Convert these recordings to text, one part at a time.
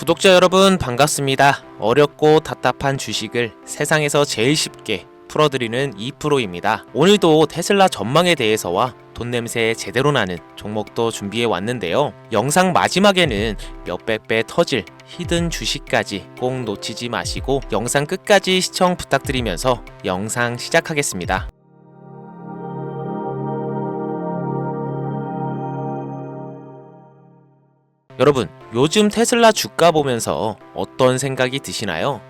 구독자 여러분 반갑습니다. 어렵고 답답한 주식을 세상에서 제일 쉽게 풀어드리는 2프로입니다. 오늘도 테슬라 전망에 대해서와 돈 냄새 제대로 나는 종목도 준비해 왔는데요. 영상 마지막에는 몇백 배 터질 히든 주식까지 꼭 놓치지 마시고 영상 끝까지 시청 부탁드리면서 영상 시작하겠습니다. 여러분, 요즘 테슬라 주가 보면서 어떤 생각이 드시나요?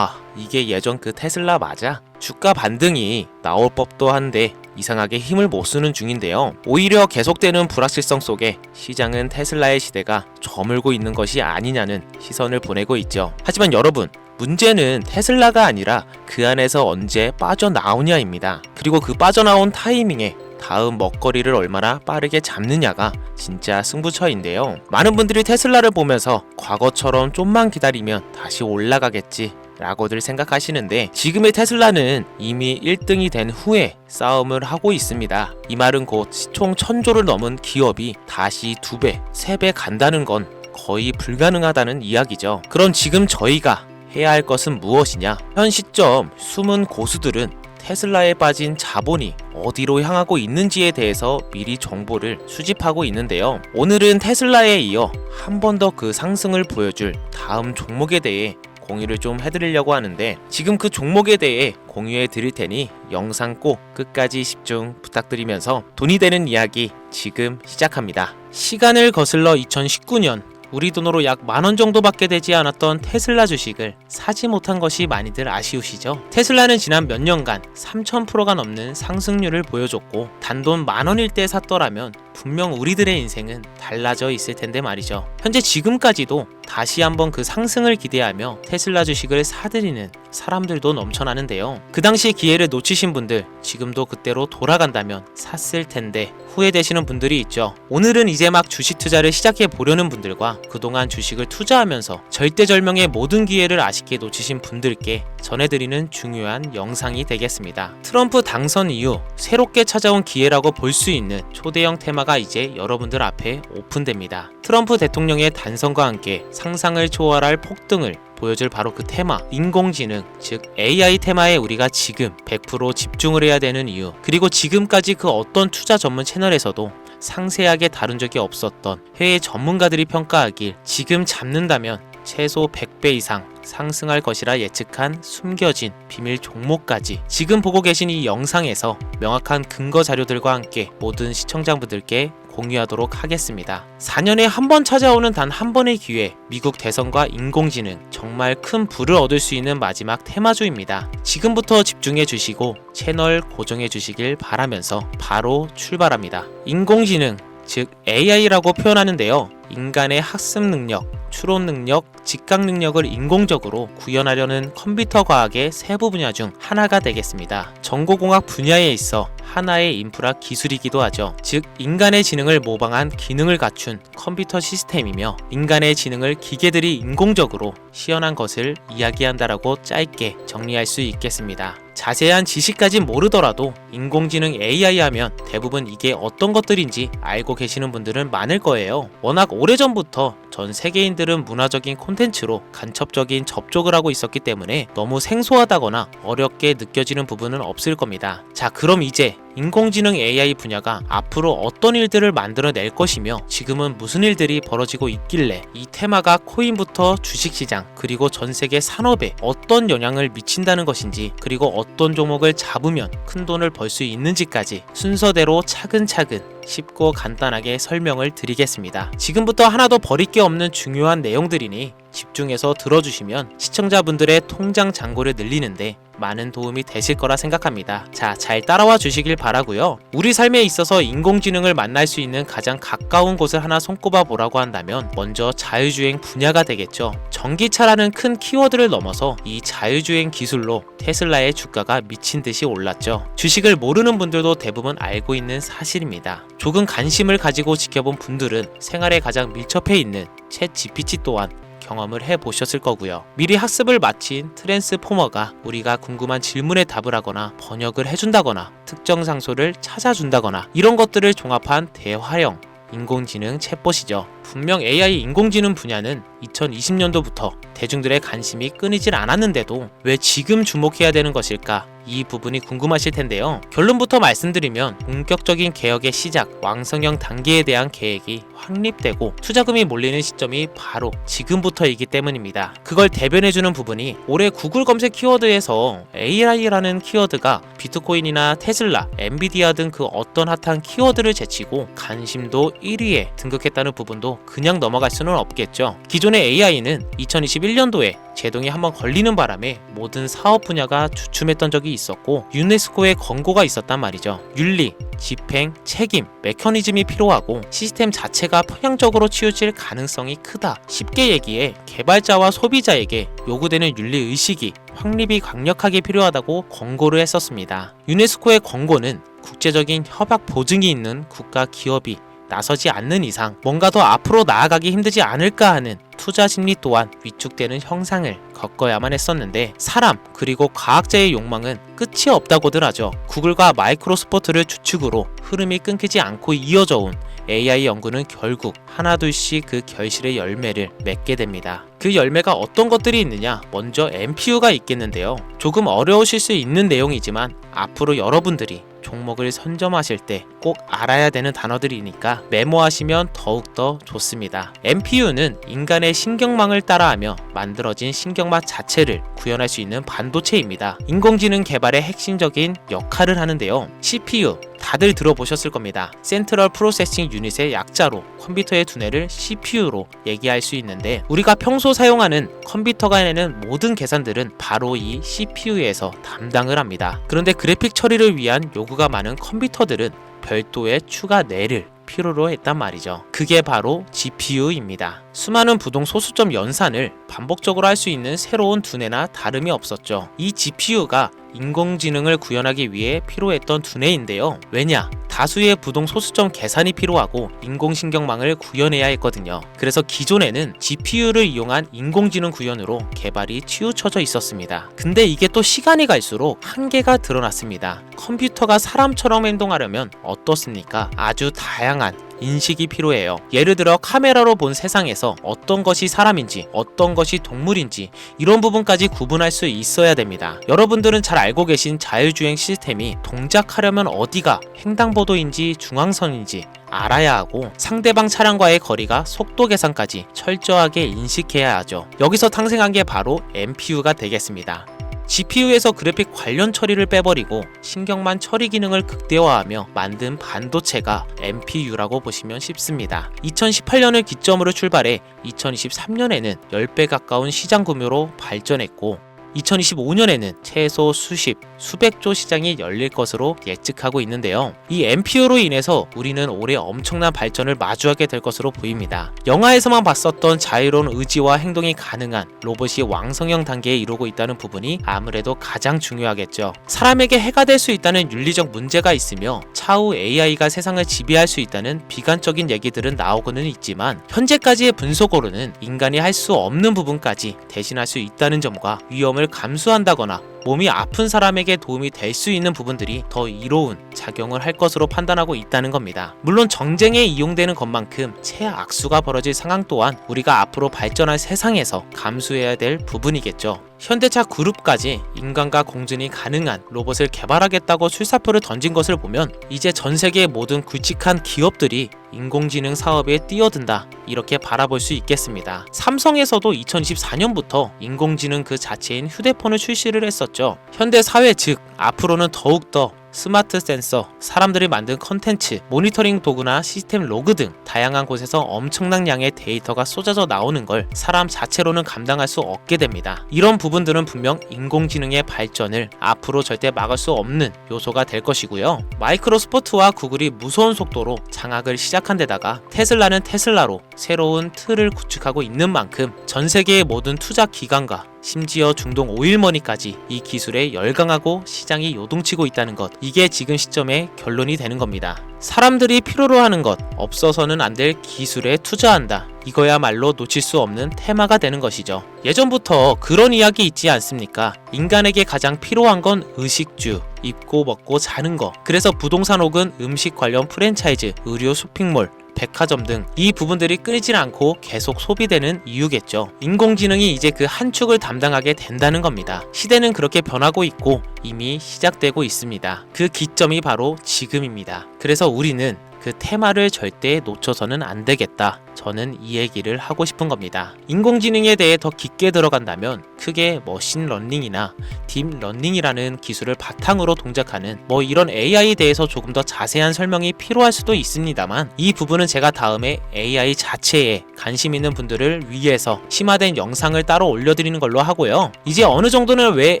이게 예전 그 테슬라 맞아? 주가 반등이 나올 법도 한데 이상하게 힘을 못 쓰는 중인데요. 오히려 계속되는 불확실성 속에 시장은 테슬라의 시대가 저물고 있는 것이 아니냐는 시선을 보내고 있죠. 하지만 여러분, 문제는 테슬라가 아니라 그 안에서 언제 빠져나오냐입니다. 그리고 그 빠져나온 타이밍에 다음 먹거리를 얼마나 빠르게 잡느냐가 진짜 승부처인데요. 많은 분들이 테슬라를 보면서 과거처럼 좀만 기다리면 다시 올라가겠지 라고들 생각하시는데, 지금의 테슬라는 이미 1등이 된 후에 싸움을 하고 있습니다. 이 말은 곧 시총 1000조를 넘은 기업이 다시 2배, 3배 간다는 건 거의 불가능하다는 이야기죠. 그럼 지금 저희가 해야 할 것은 무엇이냐? 현 시점 숨은 고수들은 테슬라에 빠진 자본이 어디로 향하고 있는지에 대해서 미리 정보를 수집하고 있는데요. 오늘은 테슬라에 이어 한 번 더 그 상승을 보여줄 다음 종목에 대해 공유를 좀 해드리려고 하는데, 지금 그 종목에 대해 공유해 드릴 테니 영상 꼭 끝까지 집중 부탁드리면서 돈이 되는 이야기 지금 시작합니다. 시간을 거슬러 2019년 우리 돈으로 약 10,000원 정도밖에 되지 않았던 테슬라 주식을 사지 못한 것이 많이들 아쉬우시죠? 테슬라는 지난 몇 년간 3000%가 넘는 상승률을 보여줬고, 단돈 10,000원일 때 샀더라면 분명 우리들의 인생은 달라져 있을 텐데 말이죠. 현재 지금까지도 다시 한번 그 상승을 기대하며 테슬라 주식을 사들이는 사람들도 넘쳐나는데요. 그 당시 기회를 놓치신 분들, 지금도 그때로 돌아간다면 샀을 텐데 후회되시는 분들이 있죠. 오늘은 이제 막 주식 투자를 시작해 보려는 분들과 그동안 주식을 투자하면서 절대절명의 모든 기회를 아쉽게 놓치신 분들께 전해드리는 중요한 영상이 되겠습니다. 트럼프 당선 이후 새롭게 찾아온 기회라고 볼 수 있는 초대형 테마가 이제 여러분들 앞에 오픈됩니다. 트럼프 대통령의 단선과 함께 상상을 초월할 폭등을 보여줄 바로 그 테마, 인공지능, 즉 AI 테마에 우리가 지금 100% 집중을 해야 되는 이유, 그리고 지금까지 그 어떤 투자 전문 채널에서도 상세하게 다룬 적이 없었던 해외 전문가들이 평가하길 지금 잡는다면 최소 100배 이상 상승할 것이라 예측한 숨겨진 비밀 종목까지 지금 보고 계신 이 영상에서 명확한 근거 자료들과 함께 모든 시청자분들께 공유하도록 하겠습니다. 4년에 한 번 찾아오는 단 한 번의 기회, 미국 대선과 인공지능, 정말 큰 부를 얻을 수 있는 마지막 테마주입니다. 지금부터 집중해 주시고 채널 고정해 주시길 바라면서 바로 출발합니다. 인공지능, 즉 AI라고 표현하는데요. 인간의 학습 능력, 추론 능력, 직각 능력을 인공적으로 구현하려는 컴퓨터 과학의 세부 분야 중 하나가 되겠습니다. 정보공학 분야에 있어 하나의 인프라 기술이기도 하죠. 즉 인간의 지능을 모방한 기능을 갖춘 컴퓨터 시스템이며, 인간의 지능을 기계들이 인공적으로 시연한 것을 이야기한다라고 짧게 정리할 수 있겠습니다. 자세한 지식까지 모르더라도 인공지능 AI 하면 대부분 이게 어떤 것들인지 알고 계시는 분들은 많을 거예요. 워낙 오래전부터 전 세계인들은 문화적인 콘텐츠로 간접적인 접촉을 하고 있었기 때문에 너무 생소하다거나 어렵게 느껴지는 부분은 없을 겁니다. 자, 그럼 이제 인공지능 AI 분야가 앞으로 어떤 일들을 만들어낼 것이며 지금은 무슨 일들이 벌어지고 있길래 이 테마가 코인부터 주식시장 그리고 전 세계 산업에 어떤 영향을 미친다는 것인지, 그리고 어떤 종목을 잡으면 큰 돈을 벌 수 있는지까지 순서대로 차근차근 쉽고 간단하게 설명을 드리겠습니다. 지금부터 하나도 버릴 게 없는 중요한 내용들이니 집중해서 들어주시면 시청자분들의 통장 잔고를 늘리는데 많은 도움이 되실 거라 생각합니다. 자, 잘 따라와 주시길 바라고요. 우리 삶에 있어서 인공지능을 만날 수 있는 가장 가까운 곳을 하나 손꼽아 보라고 한다면 먼저 자율주행 분야가 되겠죠. 전기차라는 큰 키워드를 넘어서 이 자율주행 기술로 테슬라의 주가가 미친 듯이 올랐죠. 주식을 모르는 분들도 대부분 알고 있는 사실입니다. 조금 관심을 가지고 지켜본 분들은 생활에 가장 밀접해 있는 챗 GPT 또한 경험을 해보셨을 거고요. 미리 학습을 마친 트랜스포머가 우리가 궁금한 질문에 답을 하거나 번역을 해준다거나 특정 장소를 찾아준다거나 이런 것들을 종합한 대화형 인공지능 챗봇이죠. 분명 AI 인공지능 분야는 2020년도부터 대중들의 관심이 끊이질 않았는데도 왜 지금 주목해야 되는 것일까? 이 부분이 궁금하실 텐데요. 결론부터 말씀드리면 본격적인 개혁의 시작, 왕성형 단계에 대한 계획이 확립되고 투자금이 몰리는 시점이 바로 지금부터이기 때문입니다. 그걸 대변해주는 부분이 올해 구글 검색 키워드에서 AI라는 키워드가 비트코인이나 테슬라, 엔비디아 등 그 어떤 핫한 키워드를 제치고 관심도 1위에 등극했다는 부분도 그냥 넘어갈 수는 없겠죠. 기존의 AI는 2021년도에 제동이 한번 걸리는 바람에 모든 사업 분야가 주춤했던 적이 있었고 유네스코의 권고가 있었단 말이죠. 윤리, 집행, 책임, 메커니즘이 필요하고 시스템 자체가 편향적으로 치우칠 가능성이 크다. 쉽게 얘기해 개발자와 소비자에게 요구되는 윤리의식이 확립이 강력하게 필요하다고 권고를 했었습니다. 유네스코의 권고는 국제적인 협약 보증이 있는 국가 기업이 나서지 않는 이상 뭔가 더 앞으로 나아가기 힘들지 않을까 하는 투자 심리 또한 위축되는 형상을 겪어야만 했었는데 사람 그리고 과학자의 욕망은 끝이 없다고들 하죠. 구글과 마이크로소프트를 주축으로 흐름이 끊기지 않고 이어져 온 AI 연구는 결국 하나둘씩 그 결실의 열매를 맺게 됩니다. 그 열매가 어떤 것들이 있느냐? 먼저 NPU가 있겠는데요. 조금 어려우실 수 있는 내용이지만 앞으로 여러분들이 종목을 선점하실 때 꼭 알아야 되는 단어들이니까 메모하시면 더욱더 좋습니다. NPU는 인간의 신경망을 따라하며 만들어진 신경막 자체를 구현할 수 있는 반도체입니다. 인공지능 개발의 핵심적인 역할을 하는데요. CPU 다들 들어보셨을 겁니다. 센트럴 프로세싱 유닛의 약자로 컴퓨터의 두뇌를 CPU로 얘기할 수 있는데 우리가 평소 사용하는 컴퓨터가 해내는 모든 계산들은 바로 이 CPU에서 담당을 합니다. 그런데 그래픽 처리를 위한 요구가 많은 컴퓨터들은 별도의 추가 뇌를 필요로 했단 말이죠. 그게 바로 GPU입니다. 수많은 부동 소수점 연산을 반복적으로 할 수 있는 새로운 두뇌나 다름이 없었죠. 이 GPU가 인공지능을 구현하기 위해 필요했던 두뇌인데요. 왜냐? 다수의 부동 소수점 계산이 필요하고 인공신경망을 구현해야 했거든요. 그래서 기존에는 GPU를 이용한 인공지능 구현으로 개발이 치우쳐져 있었습니다. 근데 이게 또 시간이 갈수록 한계가 드러났습니다. 컴퓨터가 사람처럼 행동하려면 어떻습니까? 아주 다양한 인식이 필요해요. 예를 들어 카메라로 본 세상에서 어떤 것이 사람인지 어떤 것이 동물인지 이런 부분까지 구분할 수 있어야 됩니다. 여러분들은 잘 알고 계신 자율주행 시스템이 동작하려면 어디가 횡단보도인지 중앙선인지 알아야 하고 상대방 차량과의 거리가 속도 계산까지 철저하게 인식해야 하죠. 여기서 탄생한 게 바로 NPU가 되겠습니다. GPU에서 그래픽 관련 처리를 빼버리고 신경만 처리 기능을 극대화하며 만든 반도체가 NPU라고 보시면 쉽습니다. 2018년을 기점으로 출발해 2023년에는 10배 가까운 시장 규모로 발전했고 2025년에는 최소 수백조 시장이 열릴 것으로 예측하고 있는데요. 이 NPU로 인해서 우리는 올해 엄청난 발전을 마주하게 될 것으로 보입니다. 영화에서만 봤었던 자유로운 의지와 행동이 가능한 로봇이 왕성형 단계에 이르고 있다는 부분이 아무래도 가장 중요하겠죠. 사람에게 해가 될 수 있다는 윤리적 문제가 있으며 차후 AI가 세상을 지배할 수 있다는 비관적인 얘기들은 나오고는 있지만 현재까지의 분석으로는 인간이 할 수 없는 부분까지 대신할 수 있다는 점과 위험을 감수한다거나 몸이 아픈 사람에게 도움이 될 수 있는 부분들이 더 이로운 작용을 할 것으로 판단하고 있다는 겁니다. 물론 정쟁에 이용되는 것만큼 최악수가 벌어질 상황 또한 우리가 앞으로 발전할 세상에서 감수해야 될 부분이겠죠. 현대차 그룹까지 인간과 공존이 가능한 로봇을 개발하겠다고 출사표를 던진 것을 보면 이제 전 세계의 모든 굵직한 기업들이 인공지능 사업에 뛰어든다 이렇게 바라볼 수 있겠습니다. 삼성에서도 2024년부터 인공지능 그 자체인 휴대폰을 출시를 했었죠. 현대 사회 즉 앞으로는 더욱더 스마트 센서, 사람들이 만든 컨텐츠, 모니터링 도구나 시스템 로그 등 다양한 곳에서 엄청난 양의 데이터가 쏟아져 나오는 걸 사람 자체로는 감당할 수 없게 됩니다. 이런 부분들은 분명 인공지능의 발전을 앞으로 절대 막을 수 없는 요소가 될 것이고요. 마이크로소프트와 구글이 무서운 속도로 장악을 시작한 데다가 테슬라는 테슬라로 새로운 틀을 구축하고 있는 만큼 전 세계의 모든 투자 기관과 심지어 중동 오일머니까지 이 기술에 열광하고 시장이 요동치고 있다는 것, 이게 지금 시점의 결론이 되는 겁니다. 사람들이 필요로 하는 것, 없어서는 안 될 기술에 투자한다. 이거야말로 놓칠 수 없는 테마가 되는 것이죠. 예전부터 그런 이야기 있지 않습니까? 인간에게 가장 필요한 건 의식주, 입고 먹고 자는 거. 그래서 부동산 혹은 음식 관련 프랜차이즈, 의료 쇼핑몰, 백화점 등 이 부분들이 끊이질 않고 계속 소비되는 이유겠죠. 인공지능이 이제 그 한 축을 담당하게 된다는 겁니다. 시대는 그렇게 변하고 있고 이미 시작되고 있습니다. 그 기점이 바로 지금입니다. 그래서 우리는 그 테마를 절대 놓쳐서는 안 되겠다. 저는 이 얘기를 하고 싶은 겁니다. 인공지능에 대해 더 깊게 들어간다면 크게 머신러닝이나 딥러닝이라는 기술을 바탕으로 동작하는 이런 AI에 대해서 조금 더 자세한 설명이 필요할 수도 있습니다만 이 부분은 제가 다음에 AI 자체에 관심 있는 분들을 위해서 심화된 영상을 따로 올려드리는 걸로 하고요. 이제 어느 정도는 왜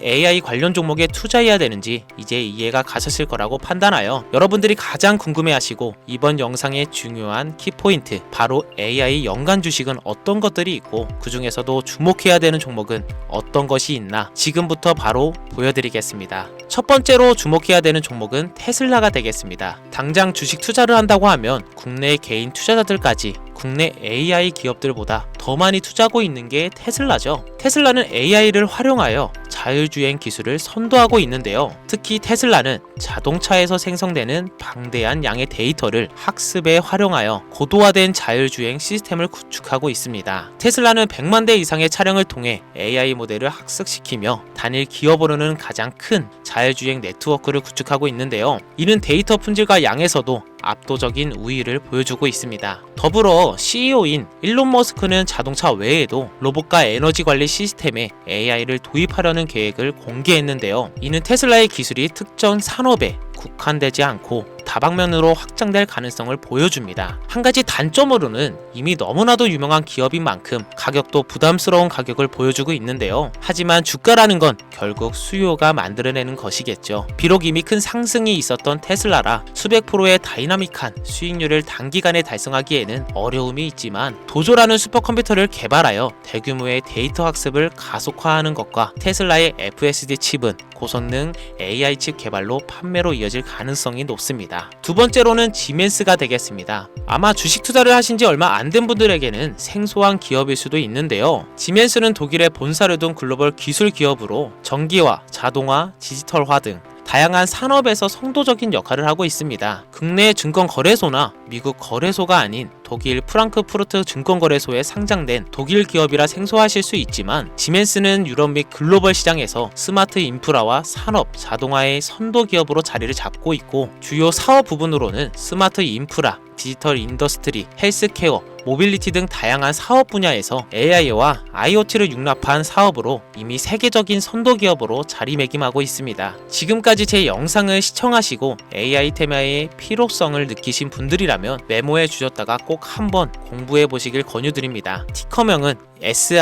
AI 관련 종목에 투자해야 되는지 이제 이해가 가셨을 거라고 판단하여 여러분들이 가장 궁금해하시고 이번 영상의 중요한 키포인트 바로 AI 연간 주식은 어떤 것들이 있고 그 중에서도 주목해야 되는 종목은 어떤 것이 있나 지금부터 바로 보여드리겠습니다. 첫 번째로 주목해야 되는 종목은 테슬라가 되겠습니다. 당장 주식 투자를 한다고 하면 국내 개인 투자자들까지 국내 AI 기업들보다 더 많이 투자하고 있는 게 테슬라죠. 테슬라는 AI를 활용하여 자율주행 기술을 선도하고 있는데요. 특히 테슬라는 자동차에서 생성되는 방대한 양의 데이터를 학습에 활용하여 고도화된 자율주행 시스템을 구축하고 있습니다. 테슬라는 100만 대 이상의 차량을 통해 AI 모델을 학습시키며 단일 기업으로는 가장 큰 자율주행 네트워크를 구축하고 있는데요. 이는 데이터 품질과 양에서도 압도적인 우위를 보여주고 있습니다. 더불어 CEO인 일론 머스크는 자동차 외에도 로봇과 에너지 관리 시스템에 AI를 도입하려는 계획을 공개했는데요. 이는 테슬라의 기술이 특정 산업에 국한되지 않고 다방면으로 확장될 가능성을 보여줍니다. 한 가지 단점으로는 이미 너무나도 유명한 기업인 만큼 가격도 부담스러운 가격을 보여주고 있는데요. 하지만 주가라는 건 결국 수요가 만들어내는 것이겠죠. 비록 이미 큰 상승이 있었던 테슬라라 수백 프로의 다이나믹한 수익률을 단기간에 달성하기에는 어려움이 있지만 도조라는 슈퍼컴퓨터를 개발하여 대규모의 데이터 학습을 가속화하는 것과 테슬라의 FSD 칩은 고성능 AI 칩 개발로 판매로 이어질 가능성이 높습니다. 두 번째로는 지멘스가 되겠습니다. 아마 주식 투자를 하신 지 얼마 안 된 분들에게는 생소한 기업일 수도 있는데요. 지멘스는 독일에 본사를 둔 글로벌 기술 기업으로 전기화, 자동화, 디지털화 등 다양한 산업에서 선도적인 역할을 하고 있습니다. 국내 증권거래소나 미국 거래소가 아닌 독일 프랑크푸르트 증권거래소에 상장된 독일 기업이라 생소하실 수 있지만 지멘스는 유럽 및 글로벌 시장에서 스마트 인프라와 산업, 자동화의 선도 기업으로 자리를 잡고 있고 주요 사업 부분으로는 스마트 인프라, 디지털 인더스트리, 헬스케어, 모빌리티 등 다양한 사업 분야에서 AI와 IoT를 융합한 사업으로 이미 세계적인 선도 기업으로 자리매김하고 있습니다. 지금까지 제 영상을 시청하시고 AI 테마의 필요성을 느끼신 분들이라면 메모해 주셨다가 꼭 한번 공부해 보시길 권유드립니다. 티커명은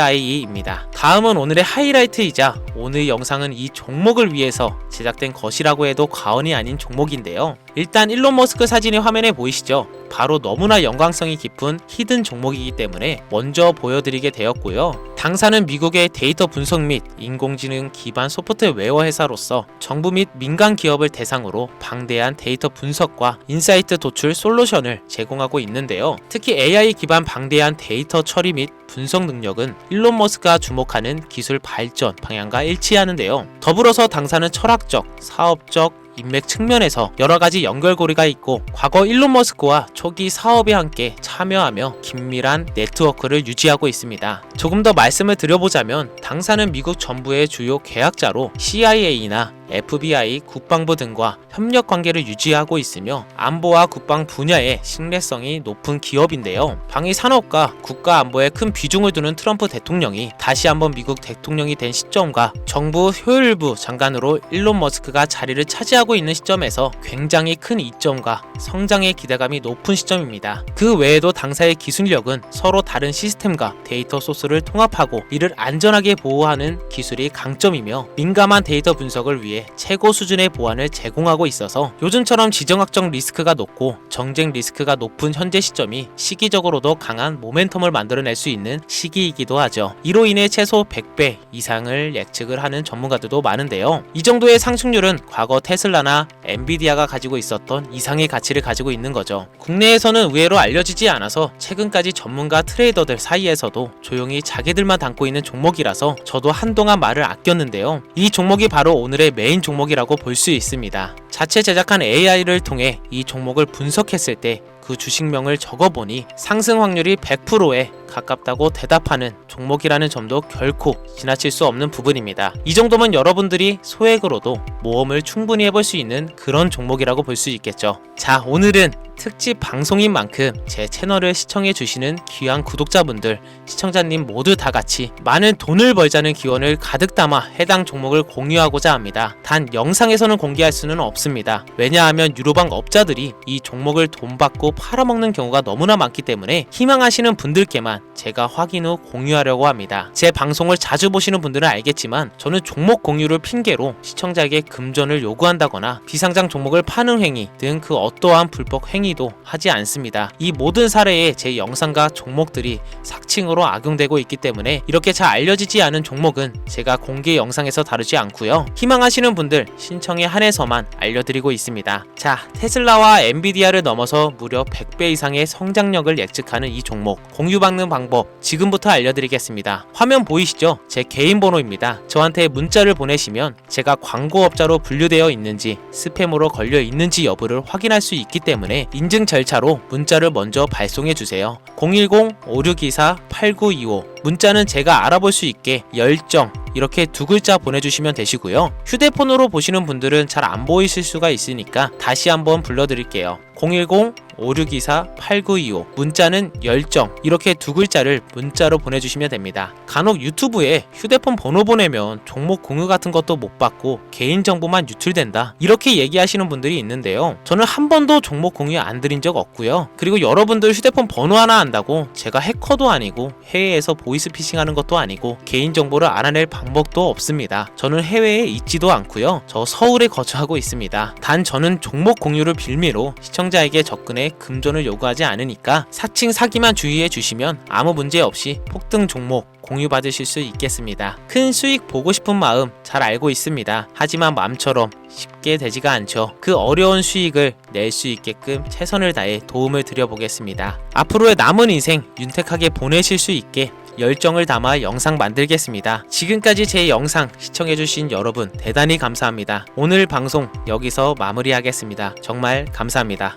SIE입니다. 다음은 오늘의 하이라이트이자 오늘 영상은 이 종목을 위해서 제작된 것이라고 해도 과언이 아닌 종목인데요. 일단 일론 머스크 사진이 화면에 보이시죠? 바로 너무나 연관성이 깊은 히든 종목이기 때문에 먼저 보여드리게 되었고요. 당사는 미국의 데이터 분석 및 인공지능 기반 소프트웨어 회사로서 정부 및 민간 기업을 대상으로 방대한 데이터 분석과 인사이트 도출 솔루션을 제공하고 있는데요. 특히 AI 기반 방대한 데이터 처리 및 분석 능력은 일론 머스크가 주목하는 기술 발전 방향과 일치하는데요. 더불어서 당사는 철학적, 사업적, 인맥 측면에서 여러가지 연결고리가 있고 과거 일론 머스크와 초기 사업에 함께 참여하며 긴밀한 네트워크를 유지하고 있습니다. 조금 더 말씀을 드려보자면 당사는 미국 정부의 주요 계약자로 CIA나 FBI, 국방부 등과 협력 관계를 유지하고 있으며 안보와 국방 분야의 신뢰성이 높은 기업인데요. 방위 산업과 국가 안보에 큰 비중을 두는 트럼프 대통령이 다시 한번 미국 대통령이 된 시점과 정부 효율부 장관으로 일론 머스크가 자리를 차지하고 있는 시점에서 굉장히 큰 이점과 성장의 기대감이 높은 시점입니다. 그 외에도 당사의 기술력은 서로 다른 시스템과 데이터 소스를 통합하고 이를 안전하게 보호하는 기술이 강점이며 민감한 데이터 분석을 위해 최고 수준의 보안을 제공하고 있어서 요즘처럼 지정학적 리스크가 높고 정쟁 리스크가 높은 현재 시점이 시기적으로도 강한 모멘텀을 만들어낼 수 있는 시기이기도 하죠. 이로 인해 최소 100배 이상을 예측을 하는 전문가들도 많은데요. 이 정도의 상승률은 과거 테슬라나 엔비디아가 가지고 있었던 이상의 가치를 가지고 있는 거죠. 국내에서는 의외로 알려지지 않아서 최근까지 전문가 트레이더들 사이에서도 조용히 자기들만 담고 있는 종목이라서 저도 한동안 말을 아꼈는데요. 이 종목이 바로 오늘의 메인 종목이라고 볼 수 있습니다. 자체 제작한 AI를 통해 이 종목을 분석했을 때 그 주식명을 적어보니 상승 확률이 100%에 가깝다고 대답하는 종목이라는 점도 결코 지나칠 수 없는 부분입니다. 이 정도면 여러분들이 소액으로도 모험을 충분히 해볼 수 있는 그런 종목이라고 볼 수 있겠죠. 자, 오늘은 특집 방송인 만큼 제 채널을 시청해 주시는 귀한 구독자분들, 시청자님 모두 다 같이 많은 돈을 벌자는 기원을 가득 담아 해당 종목을 공유하고자 합니다. 단 영상에서는 공개할 수는 없습니다. 왜냐하면 유로방 업자들이 이 종목을 돈 받고 팔아먹는 경우가 너무나 많기 때문에 희망하시는 분들께만 제가 확인 후 공유하려고 합니다. 제 방송을 자주 보시는 분들은 알겠지만 저는 종목 공유를 핑계로 시청자에게 금전을 요구한다거나 비상장 종목을 파는 행위 등 그 어떠한 불법 행위도 하지 않습니다. 이 모든 사례에 제 영상과 종목들이 삭칭으로 악용되고 있기 때문에 이렇게 잘 알려지지 않은 종목은 제가 공개 영상에서 다루지 않고요. 희망하시는 분들 신청에 한해서만 알려드리고 있습니다. 자, 테슬라와 엔비디아를 넘어서 무려 100배 이상의 성장력을 예측하는 이 종목 공유받는 방법 지금부터 알려드리겠습니다. 화면 보이시죠? 제 개인 번호입니다. 저한테 문자를 보내시면 제가 광고업자로 분류되어 있는지 스팸으로 걸려 있는지 여부를 확인할 수 있기 때문에 인증 절차로 문자를 먼저 발송해 주세요. 010-5624-8925 문자는 제가 알아볼 수 있게 열정 이렇게 두 글자 보내주시면 되시고요. 휴대폰으로 보시는 분들은 잘 안 보이실 수가 있으니까 다시 한번 불러드릴게요. 010-5624-8925 문자는 열정 이렇게 두 글자를 문자로 보내주시면 됩니다. 간혹 유튜브에 휴대폰 번호 보내면 종목 공유 같은 것도 못 받고 개인정보만 유출된다 이렇게 얘기하시는 분들이 있는데요. 저는 한 번도 종목 공유 안 드린 적 없고요. 그리고 여러분들 휴대폰 번호 하나 안다고 제가 해커도 아니고 해외에서 보이스피싱 하는 것도 아니고 개인정보를 알아낼 방법도 없습니다. 저는 해외에 있지도 않고요. 저 서울에 거주하고 있습니다. 단 저는 종목 공유를 빌미로 시청자에게 접근해 금전을 요구하지 않으니까 사칭 사기만 주의해 주시면 아무 문제 없이 폭등 종목 공유받으실 수 있겠습니다. 큰 수익 보고 싶은 마음 잘 알고 있습니다. 하지만 마음처럼 쉽게 되지가 않죠. 그 어려운 수익을 낼 수 있게끔 최선을 다해 도움을 드려보겠습니다. 앞으로의 남은 인생 윤택하게 보내실 수 있게 열정을 담아 영상 만들겠습니다. 지금까지 제 영상 시청해주신 여러분 대단히 감사합니다. 오늘 방송 여기서 마무리하겠습니다. 정말 감사합니다.